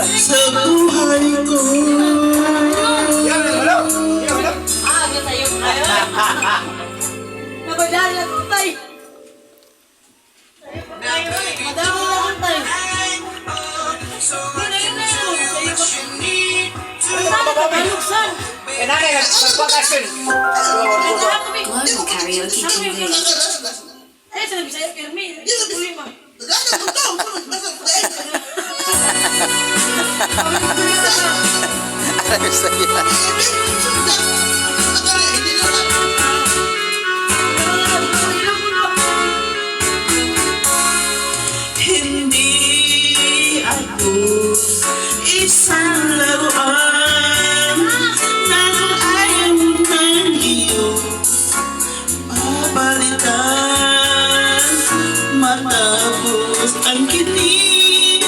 sa buhay ko. Nabadali na tutay. Madami na tutay. Global Karaoke TV. Eh, sa Bisaya, Kirmi. Tuloy mo. Hindi ako isang laruan na kung ayaw ng iyong papalitan. Matapos ang kinig,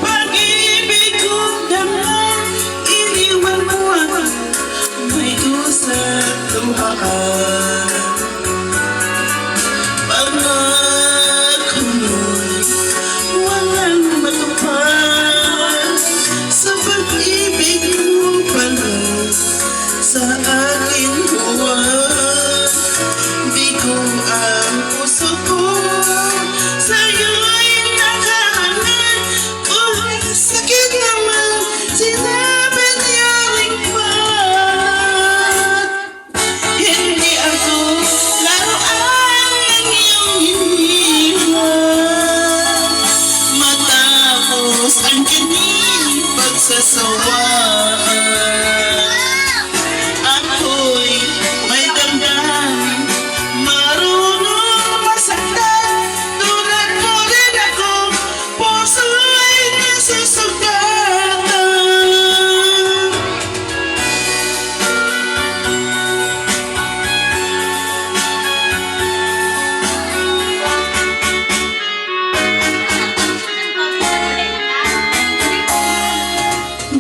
pag-ibig kong damang iniwan mo ako, may kusang luhaan. Pangako walang matupad sa pag-ibig mo pala sa akin buwan. Bigo ang puso ko sa'yo'y nakahanap. Kung sakit naman sinabi niyang ikpat. Hindi ako laruan ng iyong hiniwan. Matapos ang kinig pagsasawaan, ako'y may damdamin, marunong masaktan. Tulad mo rin ako, puso'y nasusugatan.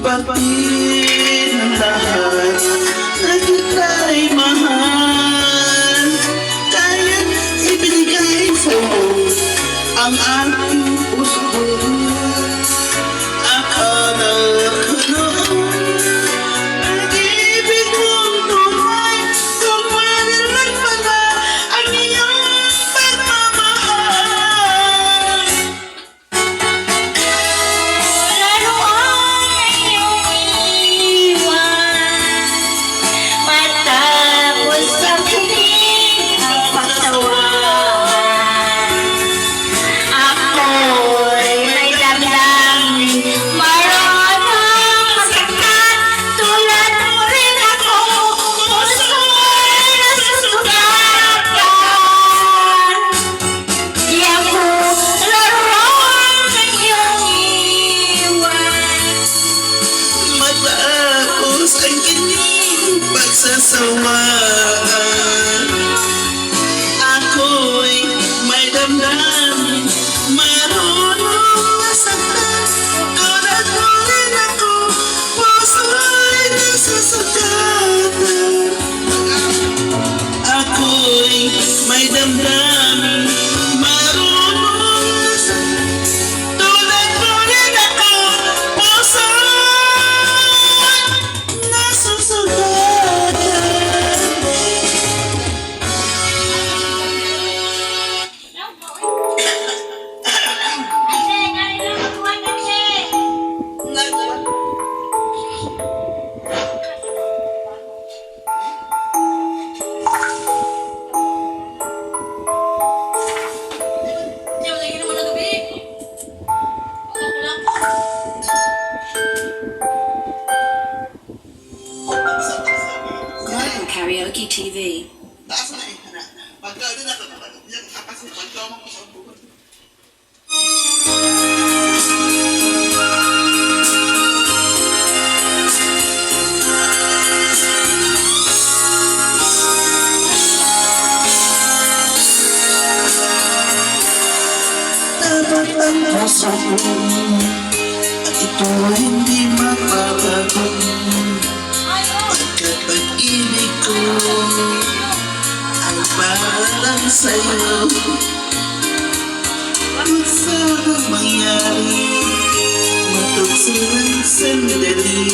Bakit ang lahat na kita'y mahal? Kaya't ibinigay sa'yo ang aking puso. Akala ko noon pag-ibig mong tunay, kung manilang pala ang iyong pagmamahal. Matapos ang kinig ang pagtawaan, ako'y may damdamin, marunong masaktan. Tulad mo rin ako, puso'y nasusugatan. Di ako laruan ng iyong iwan. Matapos ang kinig pagsasawaan, ako'y may damdamin, marunong masaktan. Tulad mo rin ako, puso'y nasusugatan. Ako'y may damdamin, marunong masaktan. Tulad mo rin ako, puso'y nasusugatan. Hindi mo lagi naman nagabi. Ako lang. Global Karaoke TV. Taas na eh. Pagka doon ako, yung kapas mo, pagka mo sa buwan. Dapat ang nasa buwan at ito ay hindi mapapago. Pagkat pag-ibig ko ay parang sa'yo. Kung saan mangyari, matugsulan sandali.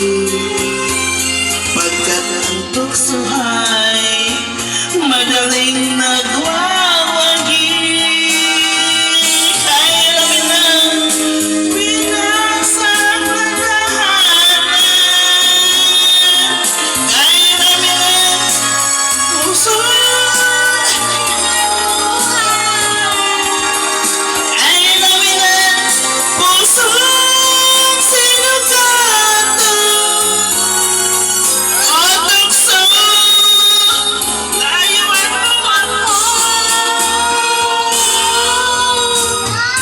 Pagkat ang tukso ay madaling nag